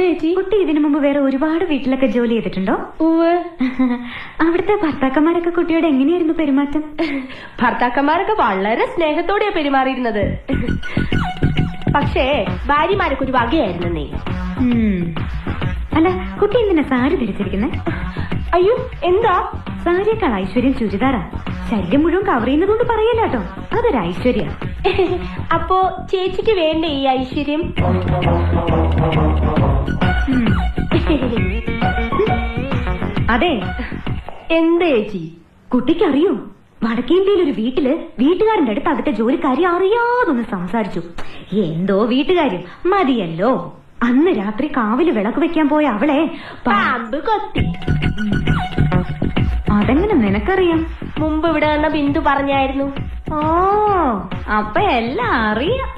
ചേച്ചി? കുട്ടി ഇതിനു മുമ്പ് വേറെ ഒരുപാട് വീട്ടിലൊക്കെ ജോലി ചെയ്തിട്ടുണ്ടോ? ഉവ്വ്. അവിടുത്തെ ഭർത്താക്കന്മാരൊക്കെ കുട്ടിയോട് എങ്ങനെയായിരുന്നു പെരുമാറ്റം? ഭർത്താക്കന്മാരൊക്കെ വളരെ സ്നേഹത്തോടെയാ പെരുമാറിയിരുന്നത്. പക്ഷേ ഭാര്യമാരൊക്കെ ഒരു വകയായിരുന്നേ. അല്ല, കുട്ടി എന്തിനാ സാരി ധരിച്ചിരിക്കുന്നത്? അയ്യോ, എന്താ? സാരിയേക്കാൾ ഐശ്വര്യം ചുരിദാറാ. ശരീരം മുഴുവൻ കവർ ചെയ്യുന്നതുകൊണ്ട് പറയല്ല കേട്ടോ, അതൊരു ഐശ്വര്യ. അപ്പോ ചേച്ചിക്ക് വേണ്ടേ ഈ ഐശ്വര്യം? അതെ. എന്താ ചേച്ചി? കുട്ടിക്കറിയോ, വടക്കേന്ത്യയിൽ ഒരു വീട്ടില് വീട്ടുകാരന്റെ അടുത്ത് അവിടുത്തെ ജോലിക്കാരി അറിയാതൊന്ന് സംസാരിച്ചു. എന്തോ വീട്ടുകാര്യം മതിയല്ലോ. അന്ന് രാത്രി കാവില് വിളക്ക് വെക്കാൻ പോയ അവളെ പാമ്പ് കൊത്തി. അതെങ്ങനെ നിനക്കറിയാം? മുമ്പ് ഇവിടെ വന്ന ബിന്ദു പറഞ്ഞായിരുന്നു. ഓ, അപ്പൊ എല്ലാം അറിയാം.